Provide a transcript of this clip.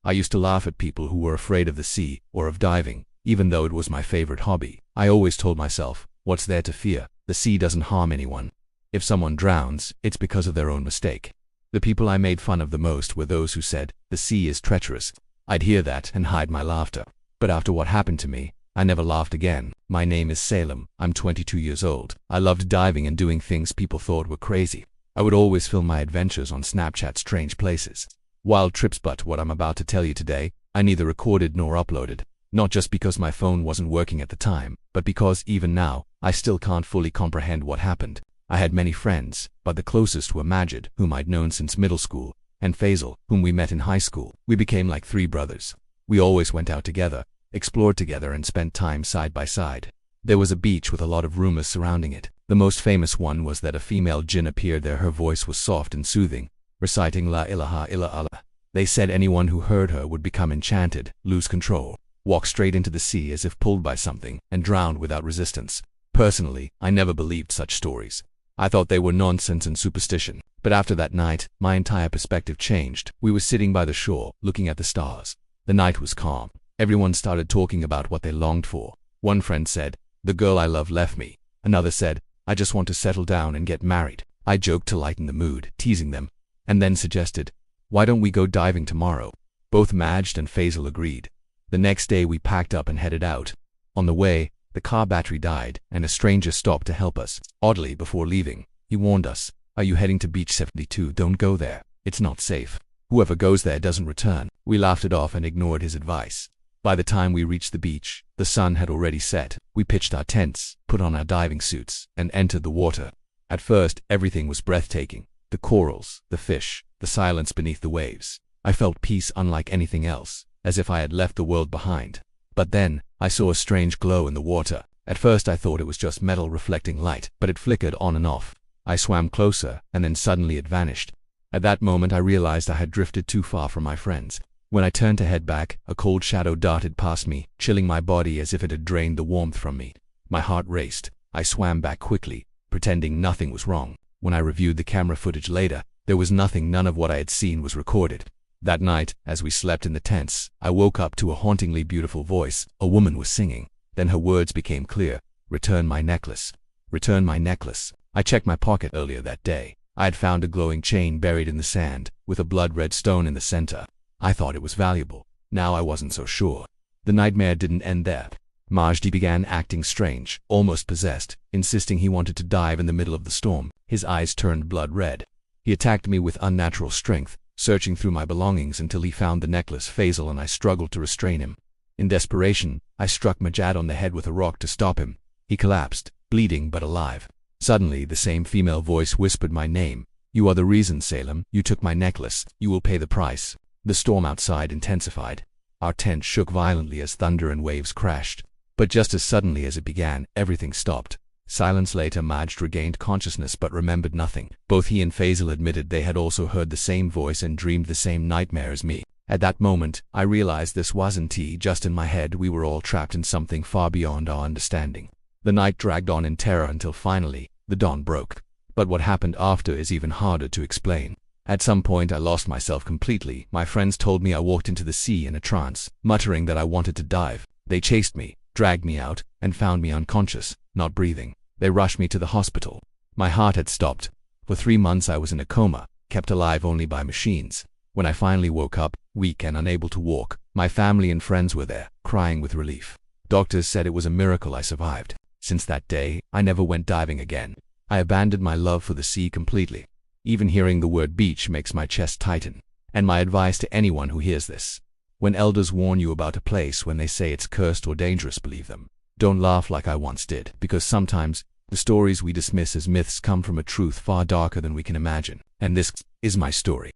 I used to laugh at people who were afraid of the sea or of diving, even though it was my favorite hobby. I always told myself, what's there to fear? The sea doesn't harm anyone. If someone drowns, it's because of their own mistake. The people I made fun of the most were those who said, the sea is treacherous. I'd hear that and hide my laughter. But after what happened to me, I never laughed again. My name is Salem. I'm 22 years old. I loved diving and doing things people thought were crazy. I would always film my adventures on Snapchat strange places. Wild trips, but what I'm about to tell you today, I neither recorded nor uploaded. Not just because my phone wasn't working at the time, but because even now, I still can't fully comprehend what happened. I had many friends, but the closest were Majid, whom I'd known since middle school, and Faisal, whom we met in high school. We became like three brothers. We always went out together, explored together, and spent time side by side. There was a beach with a lot of rumors surrounding it. The most famous one was that a female jinn appeared there. Her voice was soft and soothing, reciting La ilaha illallah. They said anyone who heard her would become enchanted, lose control, walk straight into the sea as if pulled by something, and drown without resistance. Personally, I never believed such stories. I thought they were nonsense and superstition. But after that night, my entire perspective changed. We were sitting by the shore, looking at the stars. The night was calm. Everyone started talking about what they longed for. One friend said, "The girl I love left me." Another said, "I just want to settle down and get married." I joked to lighten the mood, teasing them, and then suggested, "Why don't we go diving tomorrow?" Both Majd and Faisal agreed. The next day we packed up and headed out. On the way, the car battery died, and a stranger stopped to help us. Oddly, before leaving, he warned us, "Are you heading to Beach 72? Don't go there. It's not safe. Whoever goes there doesn't return." We laughed it off and ignored his advice. By the time we reached the beach, the sun had already set. We pitched our tents, put on our diving suits, and entered the water. At first, everything was breathtaking. The corals, the fish, the silence beneath the waves. I felt peace unlike anything else, as if I had left the world behind. But then, I saw a strange glow in the water. At first I thought it was just metal reflecting light, but it flickered on and off. I swam closer, and then suddenly it vanished. At that moment I realized I had drifted too far from my friends. When I turned to head back, a cold shadow darted past me, chilling my body as if it had drained the warmth from me. My heart raced. I swam back quickly, pretending nothing was wrong. When I reviewed the camera footage later, there was nothing. None of what I had seen was recorded. That night, as we slept in the tents, I woke up to a hauntingly beautiful voice. A woman was singing. Then her words became clear. "Return my necklace. Return my necklace." I checked my pocket earlier that day. I had found a glowing chain buried in the sand, with a blood-red stone in the center. I thought it was valuable. Now I wasn't so sure. The nightmare didn't end there. Majdi began acting strange, almost possessed, insisting he wanted to dive in the middle of the storm. His eyes turned blood red. He attacked me with unnatural strength, searching through my belongings until he found the necklace. Faisal and I struggled to restrain him. In desperation, I struck Majid on the head with a rock to stop him. He collapsed, bleeding but alive. Suddenly, the same female voice whispered my name. "You are the reason, Salem. You took my necklace. You will pay the price." The storm outside intensified. Our tent shook violently as thunder and waves crashed. But just as suddenly as it began, everything stopped. Silence later, Majd regained consciousness but remembered nothing. Both he and Faisal admitted they had also heard the same voice and dreamed the same nightmare as me. At that moment, I realized this wasn't just in my head. We were all trapped in something far beyond our understanding. The night dragged on in terror until finally, the dawn broke. But what happened after is even harder to explain. At some point I lost myself completely. My friends told me I walked into the sea in a trance, muttering that I wanted to dive. They chased me, dragged me out, and found me unconscious, not breathing. They rushed me to the hospital. My heart had stopped. For 3 months I was in a coma, kept alive only by machines. When I finally woke up, weak and unable to walk, my family and friends were there, crying with relief. Doctors said it was a miracle I survived. Since that day, I never went diving again. I abandoned my love for the sea completely. Even hearing the word beach makes my chest tighten. And my advice to anyone who hears this: when elders warn you about a place, when they say it's cursed or dangerous, believe them. Don't laugh like I once did, because sometimes the stories we dismiss as myths come from a truth far darker than we can imagine. And this is my story.